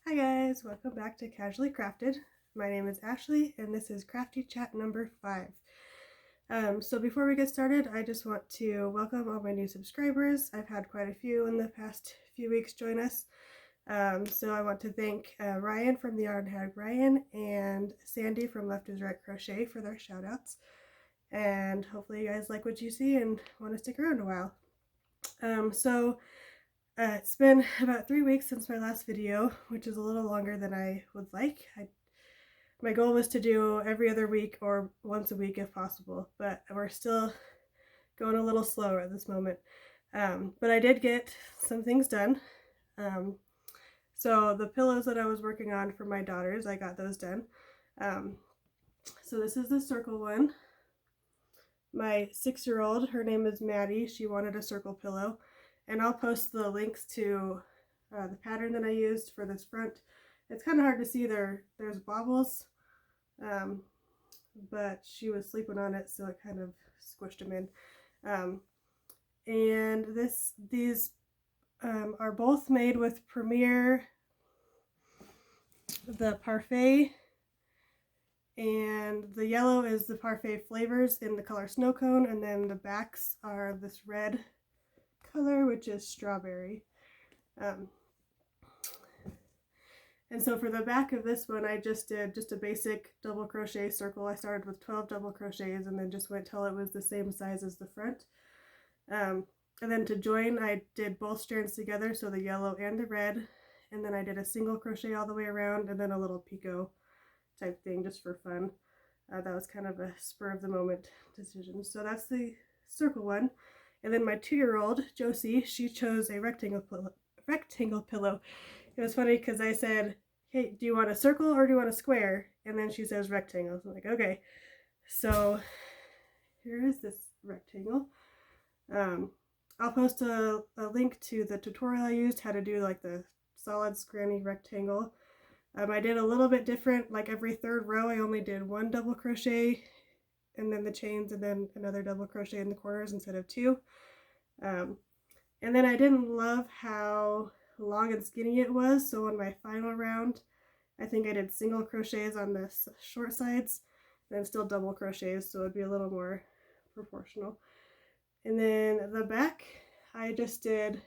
Hi guys, welcome back to Casually Crafted. My name is Ashley and this is Crafty Chat number 5. So before we get started, I just want to welcome all my new subscribers. I've had quite a few in the past few weeks join us. So I want to thank Ryan from the Yarn Hag Ryan and Sandy from Left is Right Crochet for their shout outs. And hopefully you guys like what you see and want to stick around a while. It's been about 3 weeks since my last video, which is a little longer than I would like. My goal was to do every other week or once a week if possible, but we're still going a little slower at this moment. But I did get some things done. So the pillows that I was working on for my daughters, I got those done. So this is the circle one. My 6-year-old, her name is Maddie, she wanted a circle pillow. And I'll post the links to the pattern that I used for this front. It's kind of hard to see, there's bobbles, but she was sleeping on it, so it kind of squished them in. And these are both made with Premier, the Parfait, and the yellow is the Parfait flavors in the color Snow Cone, and then the backs are this red color, which is strawberry. And so for the back of this one, I just did a basic double crochet circle. I started with 12 double crochets and then just went till it was the same size as the front. And then to join, I did both strands together, so the yellow and the red, and then I did a single crochet all the way around and then a little picot type thing just for fun. That was kind of a spur of the moment decision. So that's the circle one. And then my 2-year-old, Josie, she chose a rectangle pillow. It was funny because I said, hey, do you want a circle or do you want a square? And then she says rectangle. So I'm like, okay. So here is this rectangle. I'll post a link to the tutorial I used, how to do like the solid scranny rectangle. I did a little bit different, like every third row I only did 1 double crochet and then the chains and then another double crochet in the corners instead of 2. And then I didn't love how long and skinny it was, so on my final round I think I did single crochets on the short sides and then still double crochets, so it'd be a little more proportional. And then the back, I just did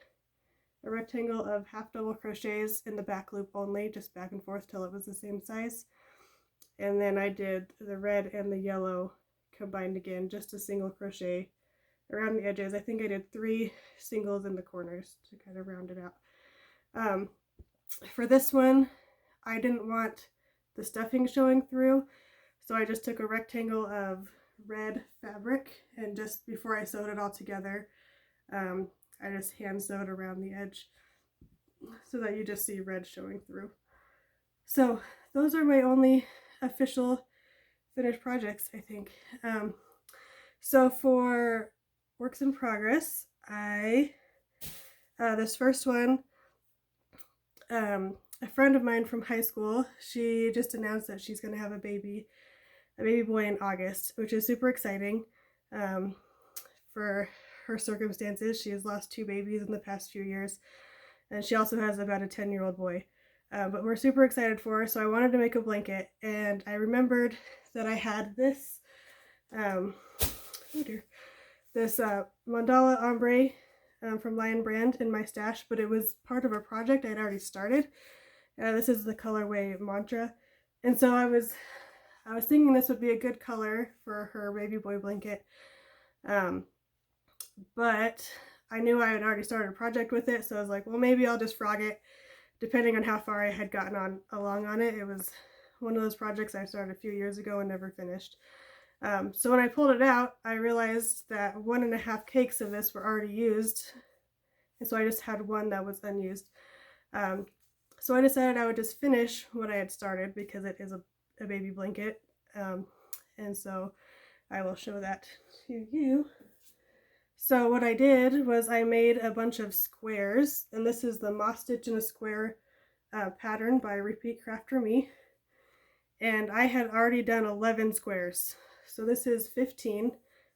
a rectangle of half double crochets in the back loop only, just back and forth till it was the same size. And then I did the red and the yellow combined again, just a single crochet around the edges. I think I did 3 singles in the corners to kind of round it out. For this one, I didn't want the stuffing showing through, so I just took a rectangle of red fabric, and just before I sewed it all together, I just hand sewed around the edge so that you just see red showing through. So those are my only official finished projects, I think. So for works in progress, this first one, a friend of mine from high school, she just announced that she's going to have a baby boy in August, which is super exciting for her circumstances. She has lost 2 babies in the past few years, and she also has about a 10-year-old boy. But we're super excited for her, so I wanted to make a blanket, and I remembered that I had this mandala ombre from Lion Brand in my stash, but it was part of a project I'd already started. This is the colorway Mantra, and so I was thinking this would be a good color for her baby boy blanket, but I knew I had already started a project with it, so I was like, well, maybe I'll just frog it, depending on how far I had gotten along on it. It was one of those projects I started a few years ago and never finished. So when I pulled it out, I realized that 1.5 cakes of this were already used, and so I just had 1 that was unused. So I decided I would just finish what I had started because it is a baby blanket, and so I will show that to you. So what I did was I made a bunch of squares, and this is the Moss Stitch in a Square pattern by Repeat Craft for Me, and I had already done 11 squares, so this is 15.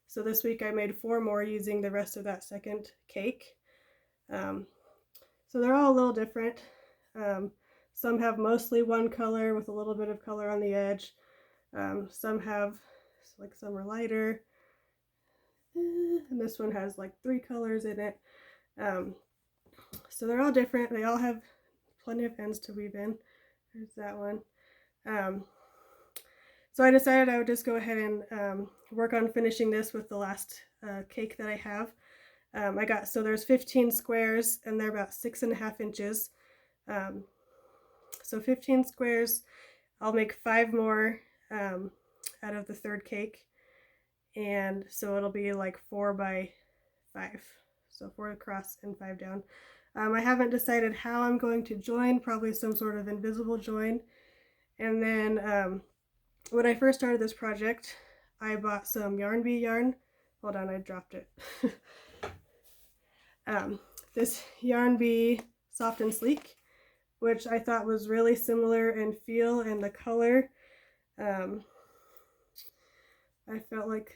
So this week I made 4 more using the rest of that second cake. So they're all a little different. Some have mostly one color with a little bit of color on the edge. Some have, like, some are lighter. And this one has like 3 colors in it. So they're all different. They all have plenty of ends to weave in. There's that one. So I decided I would just go ahead and work on finishing this with the last cake that I have. So there's 15 squares and they're about 6.5 inches. So 15 squares. I'll make 5 more out of the third cake. And so it'll be like 4 by 5. So 4 across and 5 down. I haven't decided how I'm going to join, probably some sort of invisible join. And then when I first started this project, I bought some Yarn Bee yarn. Hold on, I dropped it. This Yarn Bee Soft and Sleek, which I thought was really similar in feel and the color. I felt like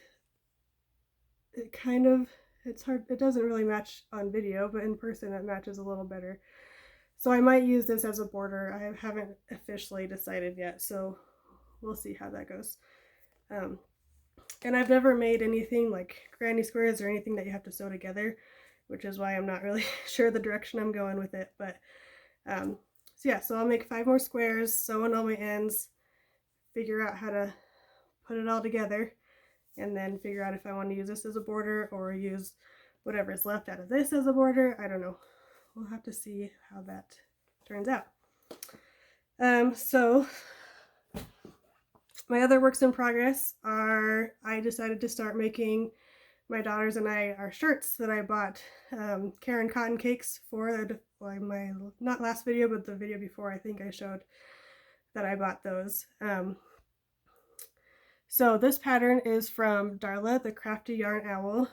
it kind of, it's hard, it doesn't really match on video, but in person it matches a little better. So I might use this as a border. I haven't officially decided yet, so we'll see how that goes. And I've never made anything like granny squares or anything that you have to sew together, which is why I'm not really sure the direction I'm going with it. But so yeah, so I'll make 5 more squares, sew in all my ends, figure out how to put it all together, and then figure out if I want to use this as a border or use whatever's left out of this as a border. I don't know. We'll have to see how that turns out. So my other works in progress are, I decided to start making my daughters and I our shirts that I bought Karen cotton cakes for. Like my, not last video, but the video before, I think I showed that I bought those. So this pattern is from Darla, the Crafty Yarn Owl.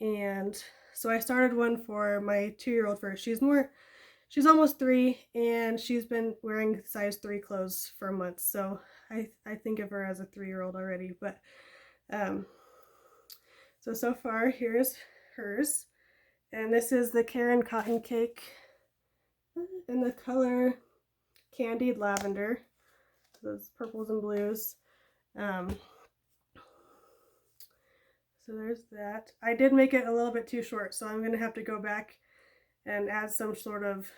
And so I started one for my 2-year-old first. She's almost 3 and she's been wearing size 3 clothes for months. So I think of her as a 3-year-old already. But so far here's hers. And this is the Karen cotton cake in the color Candied Lavender. Those purples and blues. So there's that. I did make it a little bit too short, so I'm going to have to go back and add some sort of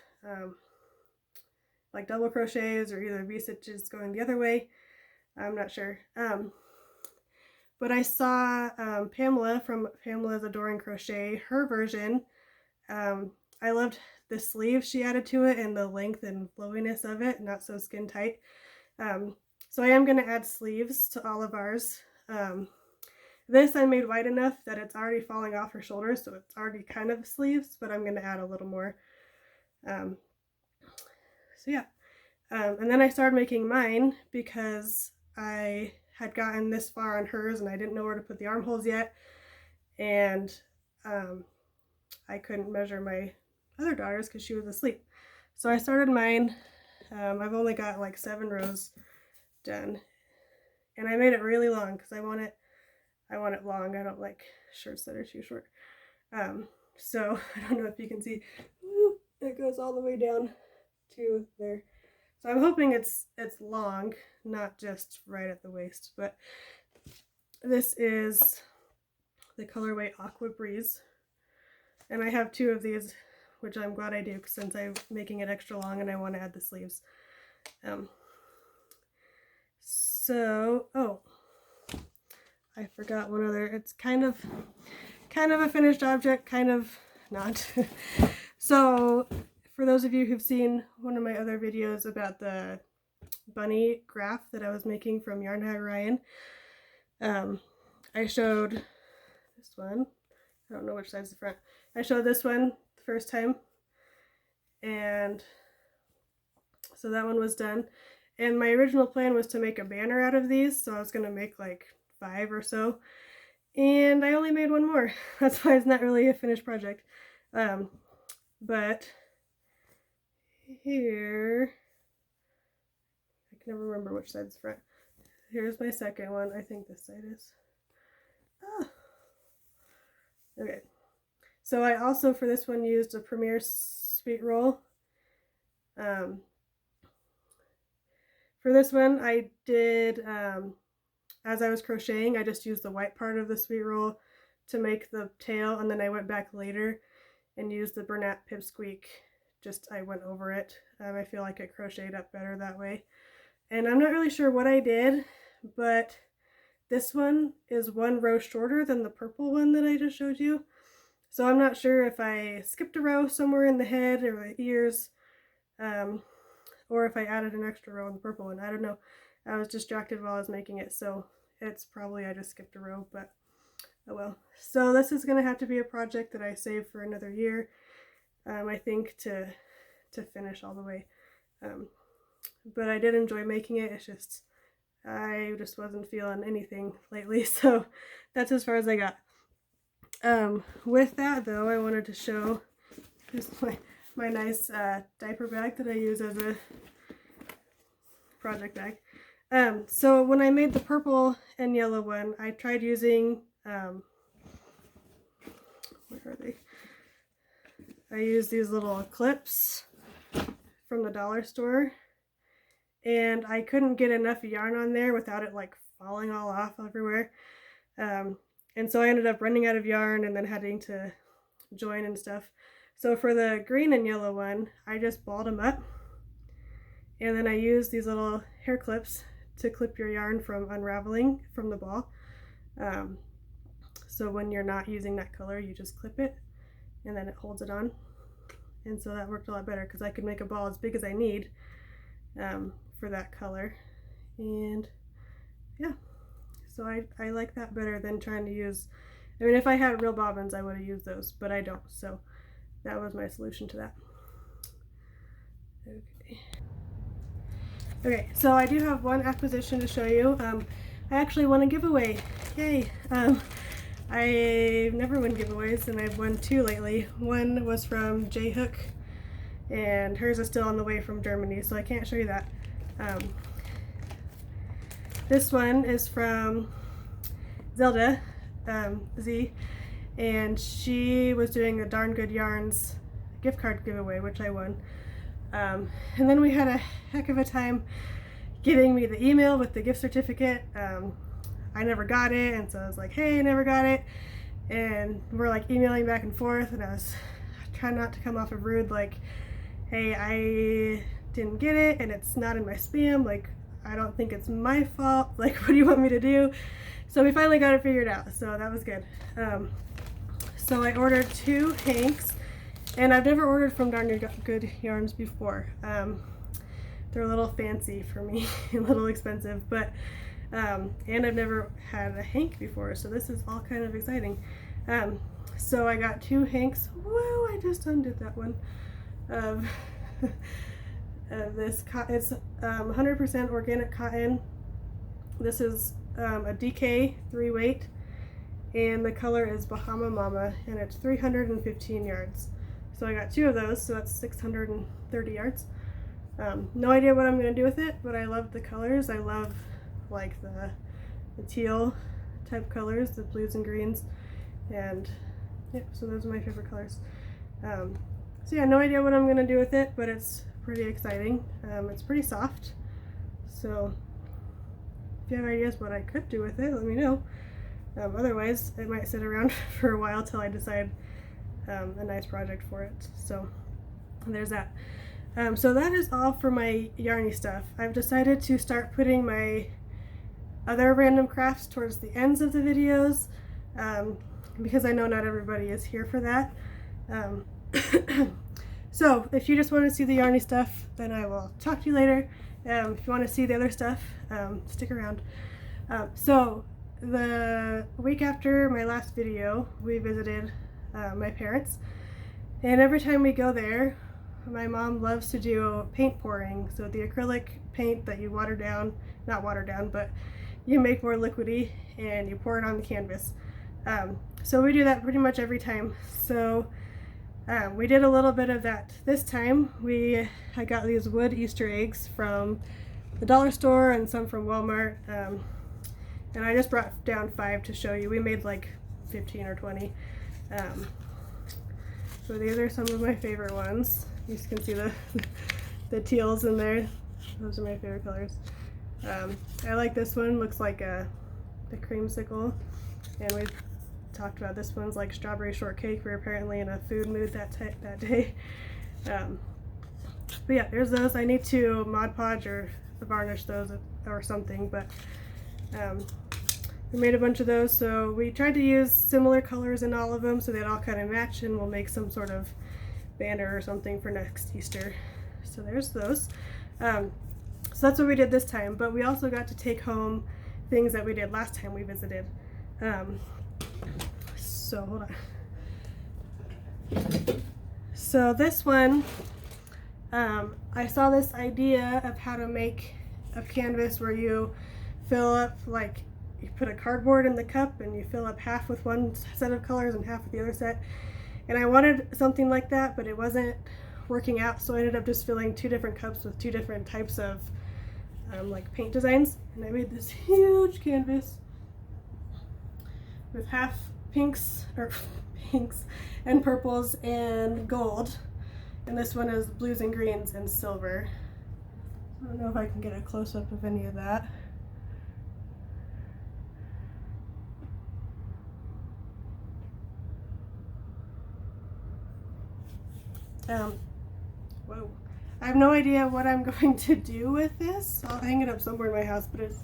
like double crochets or either V-stitches going the other way. I'm not sure. But I saw Pamela from Pamela's Adoring Crochet, her version. I loved the sleeves she added to it and the length and flowiness of it, not so skin tight. So I am going to add sleeves to all of ours. This I made wide enough that it's already falling off her shoulders, so it's already kind of sleeves, but I'm going to add a little more. So yeah. And then I started making mine because I had gotten this far on hers and I didn't know where to put the armholes yet. And I couldn't measure my other daughter's because she was asleep. So I started mine. I've only got like 7 rows done. And I made it really long because I want it long. I don't like shirts that are too short. So I don't know if you can see, it goes all the way down to there. So I'm hoping it's long, not just right at the waist. But this is the colorway Aqua Breeze. And I have 2 of these, which I'm glad I do since I'm making it extra long and I want to add the sleeves. Oh, I forgot one other. It's kind of a finished object, kind of not. So for those of you who've seen one of my other videos about the bunny graph that I was making from Yarn High Ryan, I showed this one. I don't know which side's the front. I showed this one the first time, and so that one was done. And my original plan was to make a banner out of these, so I was going to make like 5 or so, and I only made 1 more. That's why it's not really a finished project. But here, I can never remember which side's front. Here's my second one. I think this side is. Okay. So I also, for this one, used a Premier Sweet Roll. For this one, I did, as I was crocheting, I just used the white part of the sweet roll to make the tail, and then I went back later and used the Bernat Pipsqueak. I went over it. I feel like it crocheted up better that way. And I'm not really sure what I did, but this one is one row shorter than the purple one that I just showed you. So I'm not sure if I skipped a row somewhere in the head or the ears, or if I added an extra row on the purple one. I don't know. I was distracted while I was making it, so it's probably I just skipped a row, but oh well. So this is going to have to be a project that I save for another year, I think, to finish all the way. But I did enjoy making it. It's just, I just wasn't feeling anything lately, so that's as far as I got. With that though, I wanted to show just my nice diaper bag that I use as a project bag. So when I made the purple and yellow one, I tried using, where are they? I used these little clips from the dollar store, and I couldn't get enough yarn on there without it like falling all off everywhere. And so I ended up running out of yarn and then having to join and stuff. So for the green and yellow one, I just balled them up, and then I used these little hair clips to clip your yarn from unraveling from the ball. So when you're not using that color, you just clip it and then it holds it on. And so that worked a lot better because I could make a ball as big as I need for that color. And yeah, so I like that better than trying to use, I mean, if I had real bobbins, I would have used those, but I don't. So that was my solution to that. Okay, so I do have one acquisition to show you. I actually won a giveaway. Yay! I never win giveaways, and I've won two lately. One was from J Hook, and hers is still on the way from Germany, so I can't show you that. This one is from Zelda, Z, and she was doing a Darn Good Yarns gift card giveaway, which I won. And then we had a heck of a time getting me the email with the gift certificate. I never got it, and so I was like, hey, I never got it. And we're like emailing back and forth, and I was trying not to come off of rude, like, hey, I didn't get it, and it's not in my spam, like, I don't think it's my fault, like, what do you want me to do? So we finally got it figured out, so that was good. So I ordered 2 hanks, and I've never ordered from Darn Good Yarns before. They're a little fancy for me, a little expensive, but and I've never had a hank before, so this is all kind of exciting. So I got 2 hanks. Whoa, I just undid that one. This it's 100% organic cotton. This is a DK 3 weight, and the color is Bahama Mama, and it's 315 yards. So I got 2 of those, so that's 630 yards. No idea what I'm going to do with it, but I love the colors. I love like the teal type colors, the blues and greens, and yeah, so those are my favorite colors. So yeah, no idea what I'm going to do with it, but it's pretty exciting. It's pretty soft, so if you have ideas what I could do with it, let me know. Otherwise, it might sit around for a while till I decide a nice project for it. So there's that. So that is all for my yarny stuff. I've decided to start putting my other random crafts towards the ends of the videos, because I know not everybody is here for that. So if you just want to see the yarny stuff, then I will talk to you later. If you want to see the other stuff, stick around. So the week after my last video, we visited my parents, and every time we go there, my mom loves to do paint pouring. So the acrylic paint that you water down, not water down, but you make more liquidy and you pour it on the canvas. So we do that pretty much every time. So we did a little bit of that this time. I got these wood Easter eggs from the dollar store and some from Walmart, and I just brought down 5 to show you. We made like 15 or 20. So these are some of my favorite ones. You can see the teals in there. Those are my favorite colors. I like this one, looks like the creamsicle, and we've talked about this one's like strawberry shortcake. We're apparently in a food mood that day. But yeah, there's those. I need to Mod Podge or varnish those or something, but we made a bunch of those, so we tried to use similar colors in all of them so they'd all kind of match, and we'll make some sort of banner or something for next Easter. So there's those. So that's what we did this time, but we also got to take home things that we did last time we visited. So hold on. So this one, I saw this idea of how to make a canvas where you fill up, like you put a cardboard in the cup and you fill up half with one set of colors and half with the other set. And I wanted something like that, but it wasn't working out, so I ended up just filling 2 different cups with 2 different types of like paint designs. And I made this huge canvas with half pinks and purples and gold, and this one is blues and greens and silver. I don't know if I can get a close-up of any of that. Whoa. I have no idea what I'm going to do with this. I'll hang it up somewhere in my house, but it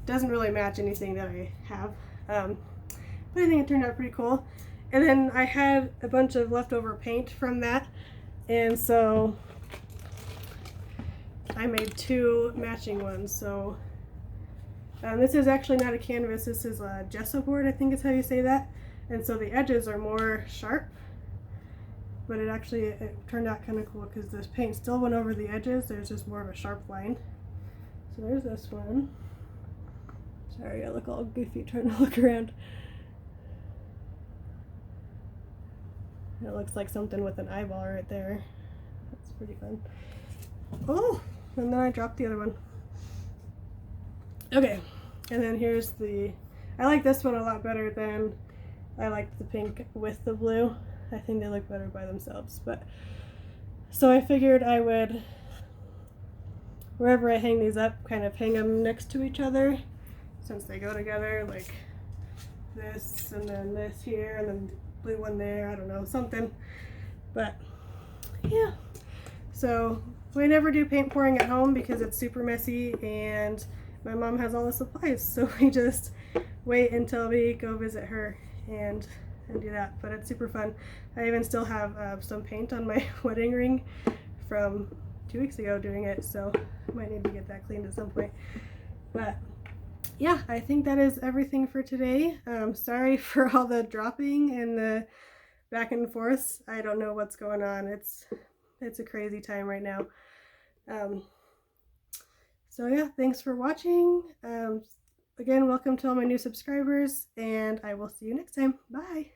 doesn't really match anything that I have. But I think it turned out pretty cool. And then I had a bunch of leftover paint from that, and so I made 2 matching ones. So this is actually not a canvas, this is a gesso board, I think is how you say that. And so the edges are more sharp, but it turned out kind of cool because this paint still went over the edges. There's just more of a sharp line. So there's this one. Sorry, I look all goofy trying to look around. It looks like something with an eyeball right there. That's pretty fun. Oh, and then I dropped the other one. Okay, and then here's I like this one a lot better than I liked the pink with the blue. I think they look better by themselves, but so I figured I would, wherever I hang these up, kind of hang them next to each other since they go together, like this and then this here and then blue one there, I don't know, something. But yeah, so we never do paint pouring at home because it's super messy and my mom has all the supplies, so we just wait until we go visit her and do that. But it's super fun. I even still have some paint on my wedding ring from 2 weeks ago doing it, so I might need to get that cleaned at some point. But yeah, I think that is everything for today. Sorry for all the dropping and the back and forths. I don't know what's going on. It's a crazy time right now. So yeah, thanks for watching. Again, welcome to all my new subscribers, and I will see you next time. Bye!